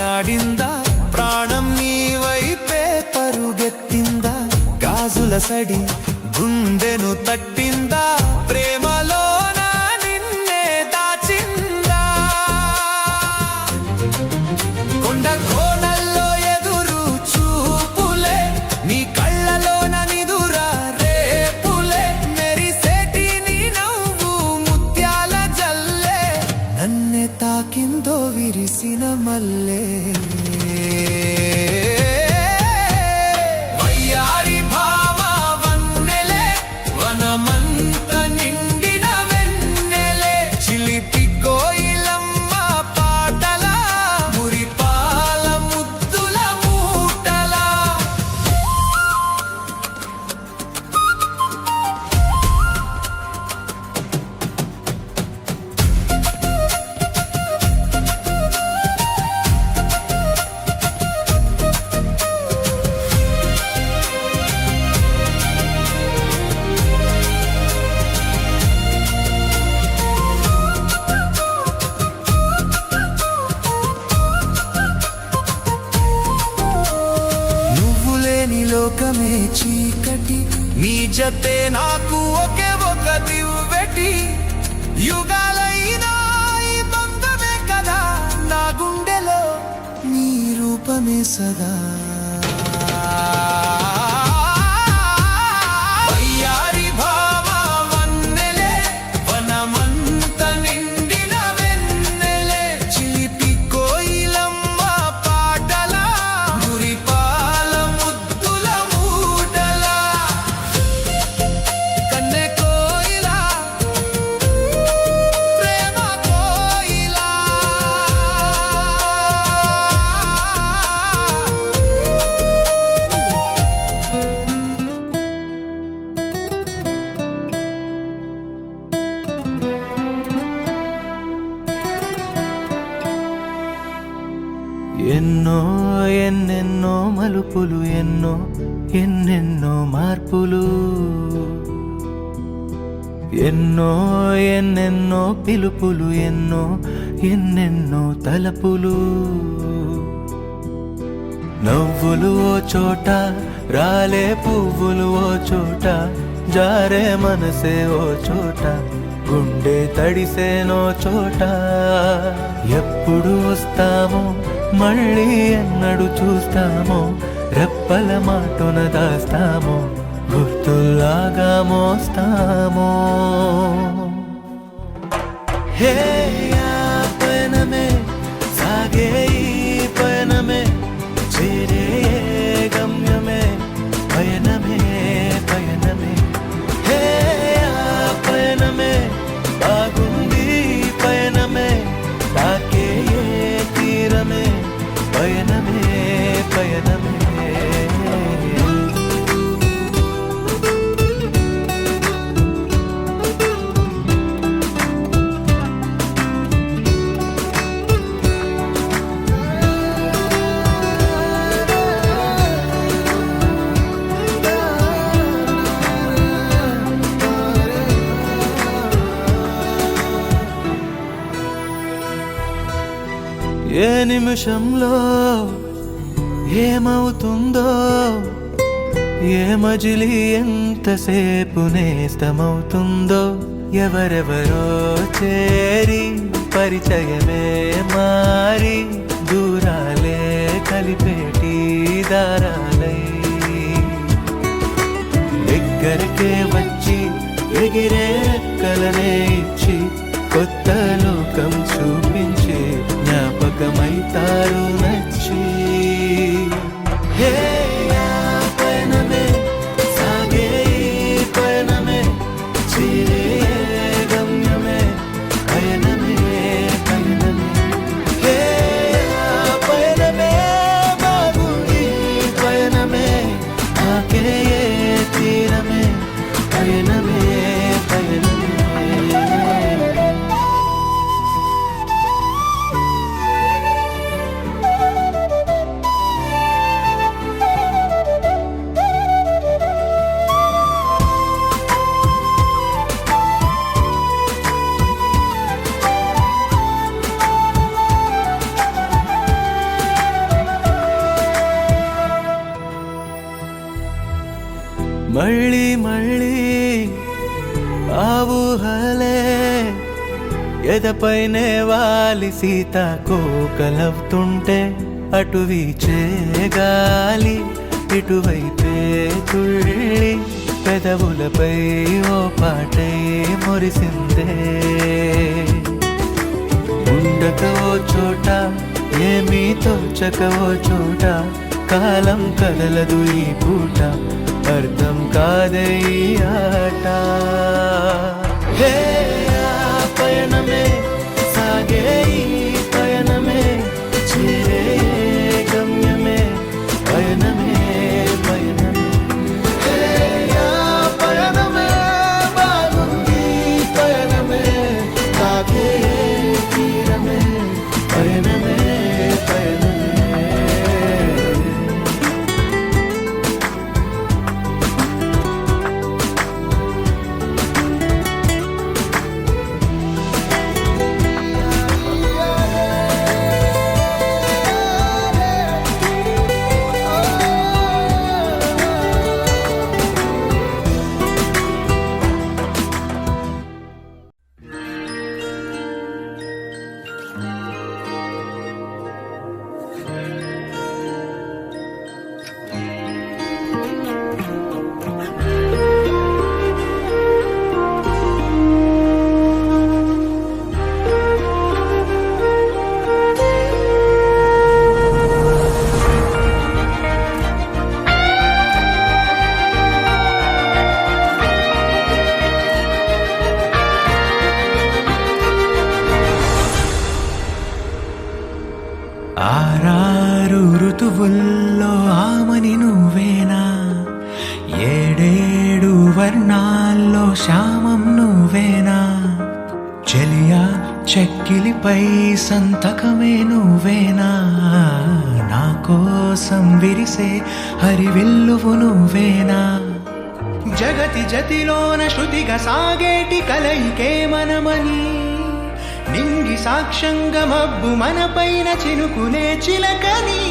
ఆడిందా ప్రాణం నీ వైపే పరుగెత్తిందా గాజుల సడి గుండెను తట్టిందా ప్రేమలోన నిన్నే దాచిందా కొండ కోణల్లో ఎదురు చూపులే నీ కళ్ళలోన నిదురా రేపులే మెరిసేటి నీ నవ్వు ముత్యాల జల్లే నన్నే తాకిందో విరిసిన మల్లె లోకమే చీకటి నీ జతే నాకు ఒకే ఒక దివ్వెటి యుగాలైనా ఈ బంధమే కదా నా గుండెలో నీ రూపమే సదా ఎన్నో ఎన్నెన్నో మలుపులు ఎన్నో ఎన్నెన్నో మార్పులు ఎన్నో ఎన్నెన్నో పిలుపులు ఎన్నో ఎన్నెన్నో తలపులు నవ్వులు ఓ చోట రాలే పువ్వులు ఓ చోట జారే మనసే ఓ చోట గుండె తడిసేనో చోట ఎప్పుడు వస్తామో మళ్ళీ ఎన్నడు చూస్తామో రెప్పల మాటున దాస్తామో గుర్తుల్లాగా మోస్తామో హే పయనమే సాగే ఈ పయనమే చేరే గమ్యమే పయనమే పయనమే హే పయనమే బాగుంది పయనమే తాకే తీరమే పయనమే పయనమే ఏ నిమిషంలో ఏమవుతుందో ఏ మజిలీ ఎంతసేపు నేస్తమవుతుందో ఎవరెవరో చేరి పరిచయమే మారి దూరాలే కలిపేటి దారాలై దగ్గరకే వచ్చి ఎగిరే రెక్కలనే ఇచ్చి కొత్త లోకం చూపించి జ్ఞాపకమైతారు నచ్చి హే పయనమే సాగే పయనమే చేరే గమ్యమే పయనమే పయనమే హే పయనమే బాగుంది పయనమే ఆకే తీరమే పయనమే పయనమే ఊహలే ఎదపైనే వాలి సీతాకోకలవుతుంటే అటు వీచే గాలి ఇటువైపే తుళ్ళి పెదవులపై ఓ పాటై మురిసిందే ఉండకవో చోట ఏమీ తోచకవో చోట కాలం కదలదు ఈ పూట అర్థం కాదే ఈ ఆట హే ఆ పయనమే సాగే ఈ పయనమే చేరే గమ్యమే పయనమే పయనమే హే ఆ పయనమే బాగుంది పయనమే సాగే తీరమే పయనమే పయనమే ఆరారు ఋతువుల్లో ఆమని నువ్వేనా ఏడేడు వర్ణాల్లో శ్యామం నువ్వేనా చెలియా చెక్కిలిపై సంతకమే నువ్వేనా నా కోసం విరిసే హరివిల్లువు నువ్వేనా జగతి జతిలోన శృతిగా సాగేటి కలయికే మనమని నింగి సాక్ష్యంగా మబ్బు మన పైన చినుకునే చిలకని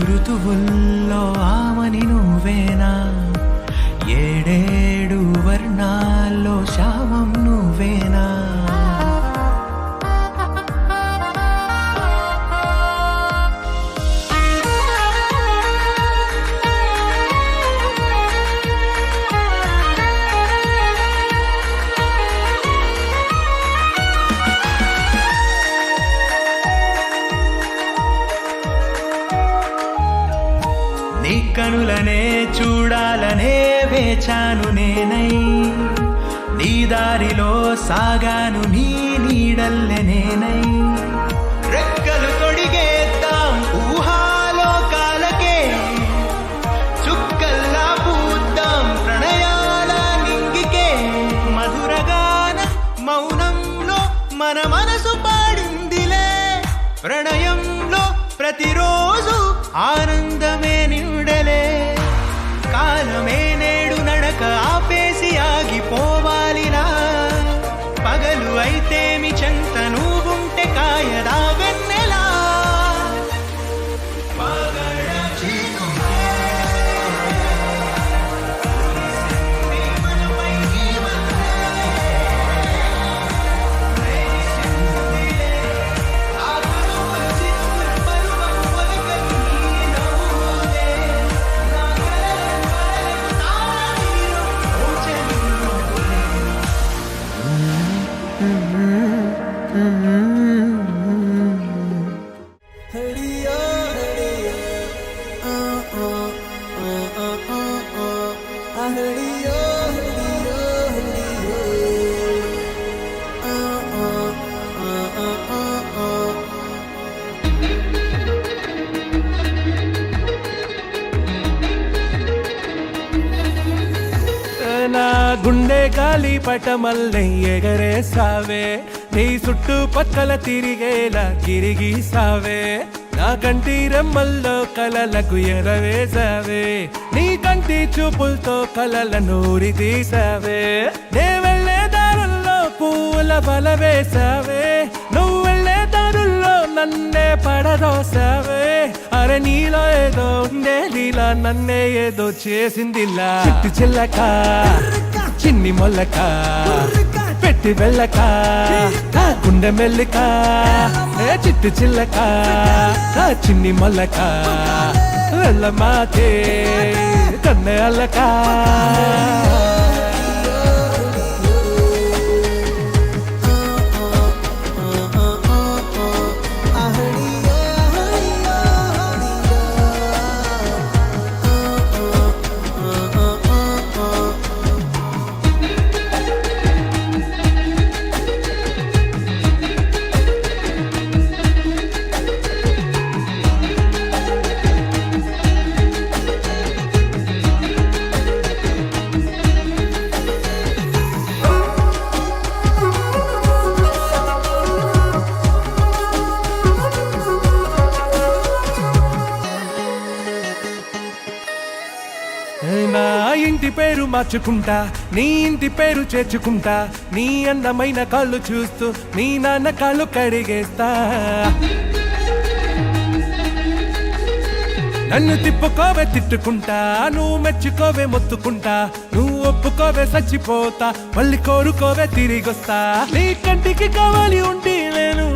ఋతువుల్లో ఆమని నువ్వేనా ఏడేడు వర్ణాల్లో శ్యామం నువ్వేనా నీ కనులనే చూడాలనే వేచాను నేనై నీ దారిలో సాగాను నీ నీడల్లె నేనై రెక్కలు తొడిగేద్దాం ఊహాలోకాలకే చుక్కల్లా పూద్దాం ప్రణయాల నింగికే మధురగాన మౌనంలో మన మనసు పాడిందిలే ప్రణయంలో ప్రతిరోజు ఆనందమే నిండలే కాలమే నేడు నడక ఆపేసి ఆగిపోవాలినా పగలు అయితేమి చెంత నువ్వుంటే కాయదా వెన్నెలా నా గుండె గాలి పటమల్లై ఎగరేసావే నీ చుట్టూ పక్కల తిరిగేలా తిరిగిసావే నా కంటి రెమ్మల్లో కలలకు ఎరవేసావే నీ కంటి చూపులతో కలల నూరి తీసావే నే వెళ్ళే దారుల్లో పూల బల వేసావే నువ్వు వెళ్ళే దారుల్లో నన్నే పడదోసావే అరే నీలో ఏదో ఉండేదిలా నన్నే ఏదో చేసిందిలా చిట్టి చిల్లక చిన్ని మొల్లక పెట్టి వెళ్ళక గుండె మెల్లిక ఏ చిట్టు చిల్లక చిన్ని మొల్లక వెళ్ళ మాతే కన్నె అల్లక నా ఇంటి పేరు మార్చుకుంటా నీ ఇంటి పేరు చేర్చుకుంటా నీ అందమైన కాళ్ళు చూస్తూ నీ నాన్న కాళ్ళు కడిగేస్తా నన్ను తిప్పుకోవే తిట్టుకుంటా నువ్వు మెచ్చుకోవే మొత్తుకుంటా నువ్వు ఒప్పుకోవే చచ్చిపోతా మళ్ళీ కోరుకోవే తిరిగొస్తా నీ కంటికి కావాలి ఉంటే నేను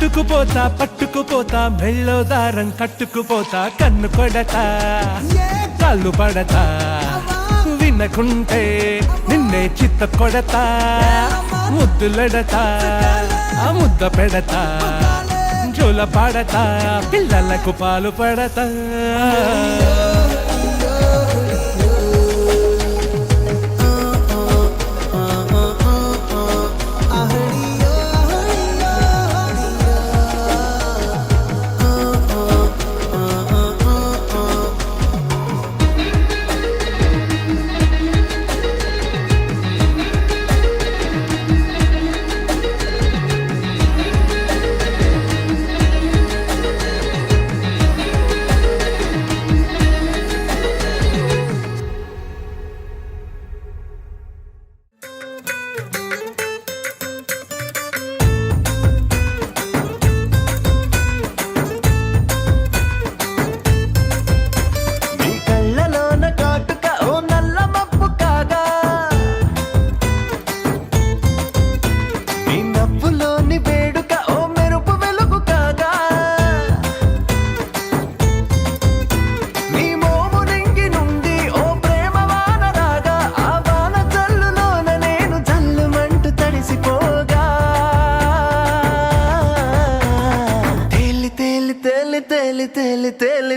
చుట్టుకుపోతా పట్టుకుపోతా మెళ్ళో దారం కట్టుకుపోతా కన్ను కొడతా కాళ్ళు పడతా వినకుంటే నిన్నే చిత్త కొడతా ముద్దులడతా ముద్ద పెడతా జోల పాడతా పిల్లలకు పాలు పడతా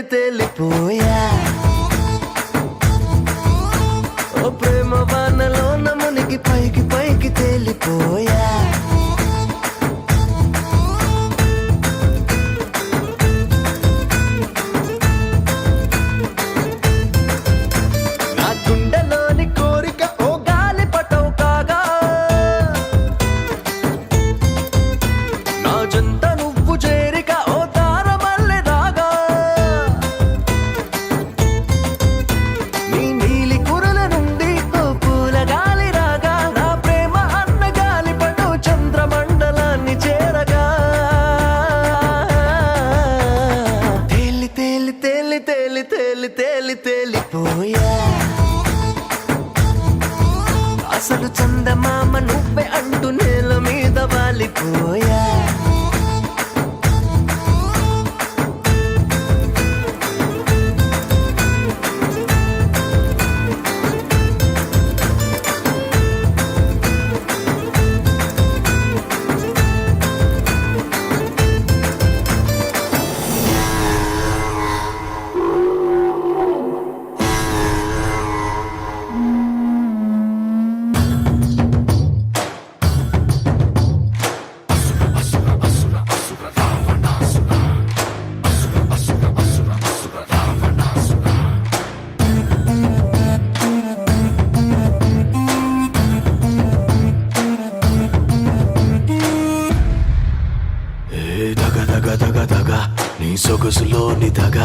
తేలిపోయా ఓ ప్రేమ వానలో నమునికి పైకి పైకి తేలిపోయా నా గుండెలోని కోరిక ఓ గాలి పటవు కాగా నా జంట నువ్వు చేరిక ఓ తారమల్లె రాగా నీ నీలి కురుల నుండి ఓ పూల గాలి రాగా నా ప్రేమ అన్న గాలి పటు చంద్రమండలాన్ని చేరగా తేలి తేలి తేలి తేలి తేలి తేలి తేలిపోయా అసలు చందమామ నువ్వే అంటూ నేల మీద వాలిపోయా సొగసులోని దగ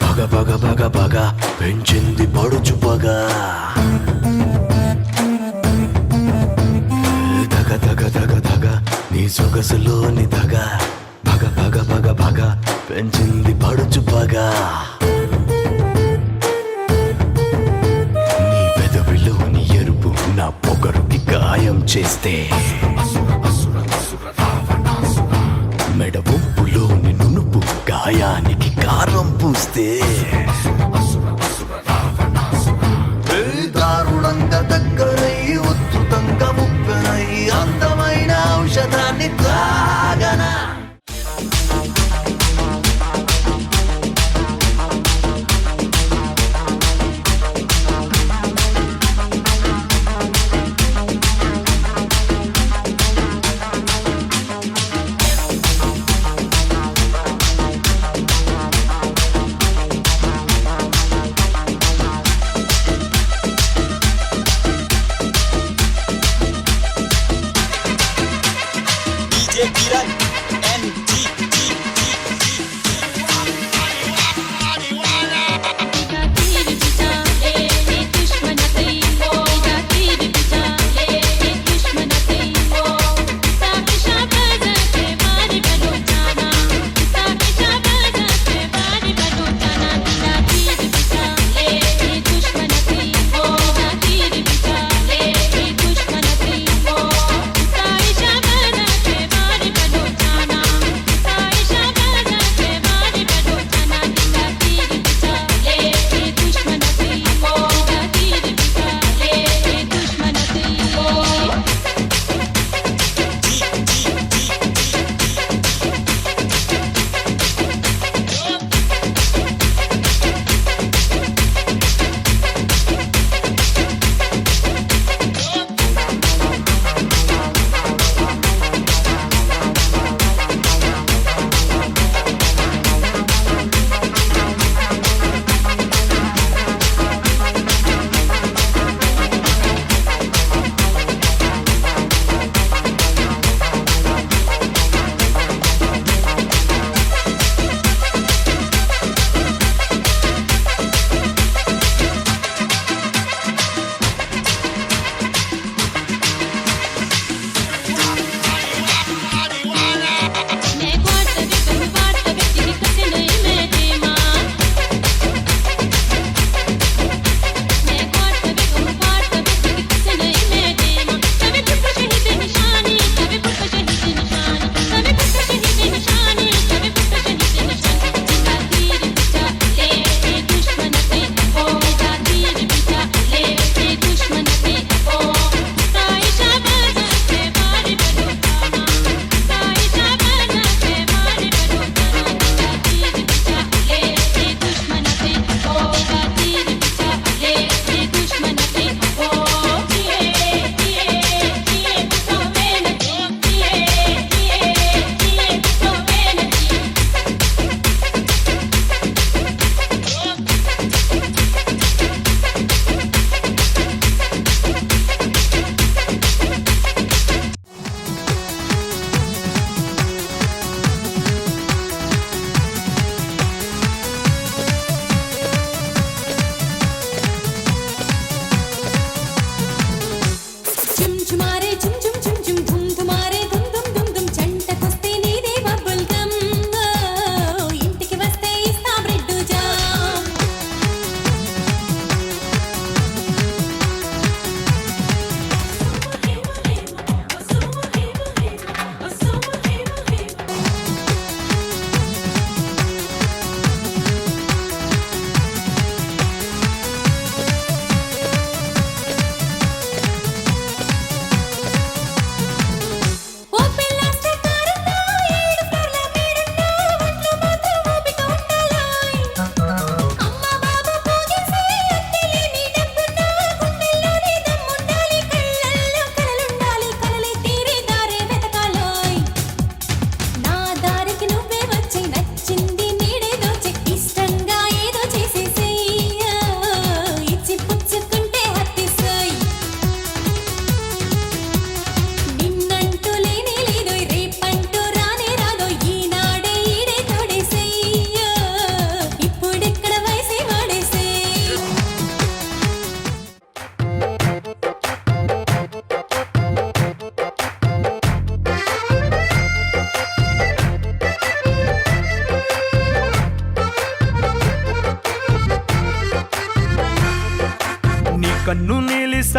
పగ పగ పగ పగ పెంచింది పడుచు పగ దగ దగ దగ దగ నీ సొగసులోని దగ పగ పగ పగ పగ పెంచింది పడుచు పగ నీ పెదవిలోని ఎరుపు నా పొగరుకి గాయం చేస్తే మెడ వంపులోని నునుపు గాయానికి కారం పూస్తే దారుణంగా దగ్గరై ఉద్ధృతంగా ముప్పెనై అందమైన ఔషధాన్ని తాగనా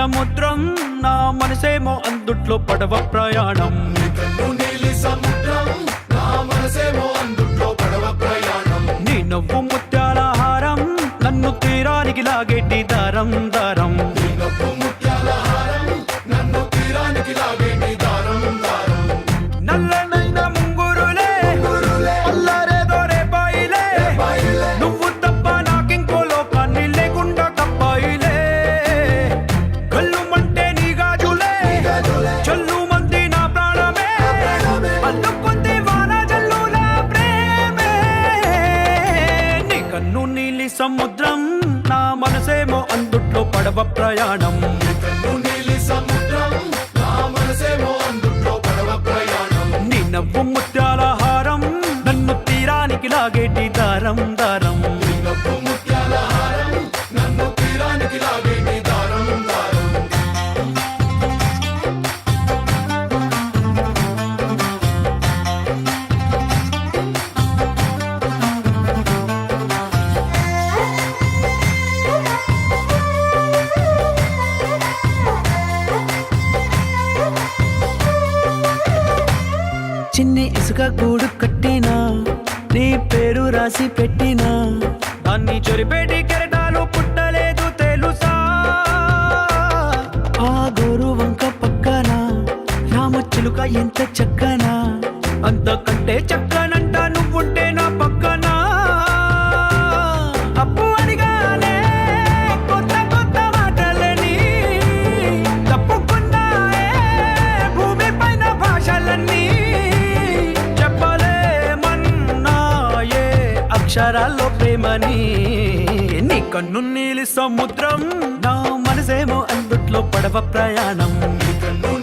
సముద్రం నా మనసేమో అందుట్లో పడవ ప్రయాణం నీలి సముద్రం నా మనసేమో అందుట్లో పడవ ప్రయాణం నీ నవ్వు ముత్యాల హారం నన్ను తీరానికి లాగేటి దారం దారం నీ నవ్వు ముత్యాల హారం నన్ను తీరానికి లాగేటి దారం దారం నల్లనైన ముంగురులే అల్లారేదో రేపాయిలే నువ్వు తప్ప నాకింకో లోకాన్ని లేకుండా కప్పాయిలే కళ్ళు మంటే నీ గాజులే చల్లు మంది నా ప్రాణమే అల్లుకుంది వాన జల్లుల ప్రేమే నీ కన్ను నీలి సముద్రం నా మనసేమో అందుట్లో పడవ ప్రయాణం నీలి సముద్రం నా మనసేమో అందుట్లో పడవ ప్రయాణం నీ నవ్వు ముత్యాల హారం నన్ను తీరానికి లాగేటి దారం దారం నీ నవ్వు ముత్యాల హారం నన్ను తీరానికి లాగేటి దారం దారం చిన్ని ఇసుక గూడు కట్టినా నీ పేరు రాసి పెట్టినా దాన్ని చెరిపేటి కెరటాలు పుట్టలేదు తెలుసా ఆ గోరు వంక పక్కన రామచిలుక ఎంత చక్కనా అంతకంటే చక్కనంట నువ్వుంటే నా పక్కన అప్పు అడిగానే కొత్త కొత్త మాటలని తప్పుకున్నాయే భూమి పైన భాషలన్నీ చెప్పలేమన్నాయే అక్షరాల్లో ప్రేమని నీ కన్ను నీలి సముద్రం నా మనసేమో అందుట్లో పడవ ప్రయాణం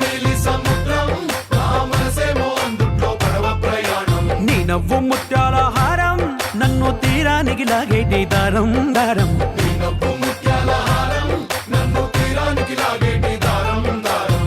నీలి సముద్రం నా మనసేమో అందుట్లో పడవ ప్రయాణం నీ నవ్వు ముత్యాల హారం నన్ను తీరానికి లాగేటి దారం దారం నీ నవ్వు ముత్యాల హారం నన్ను తీరానికి లాగేటి దారం దారం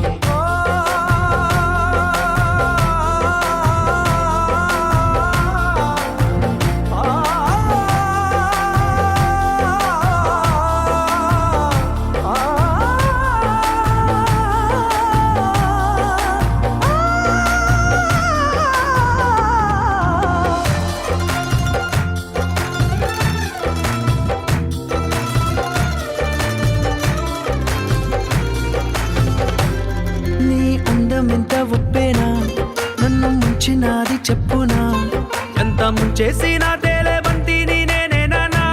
నీ అందం ఎంత ఒప్పేనా నన్ను ముంచినాది చెప్పునా ఎంత ముంచేసిన తేలేబంతి నేనేనా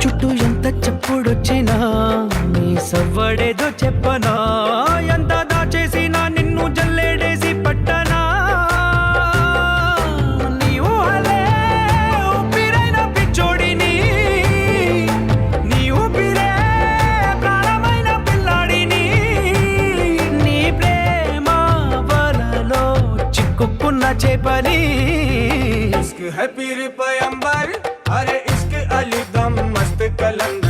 చుట్టూ ఎంత చెప్పుడొచ్చినా నీ సవ్వడేదో చెప్పనా ఎంత దాచేసినా నిన్ను జల్లేడేసి పట్టనా నీ ఊహలే ఊపిరైన పిచ్చోడిని నీ ఊపిరే ప్రాణమైన పిల్లాడిని నీ ప్రేమ వలలో చిక్కుకున్న చేపని इश्क है पीर पैंबर अरे इश्क अली दम मस्त कलंदर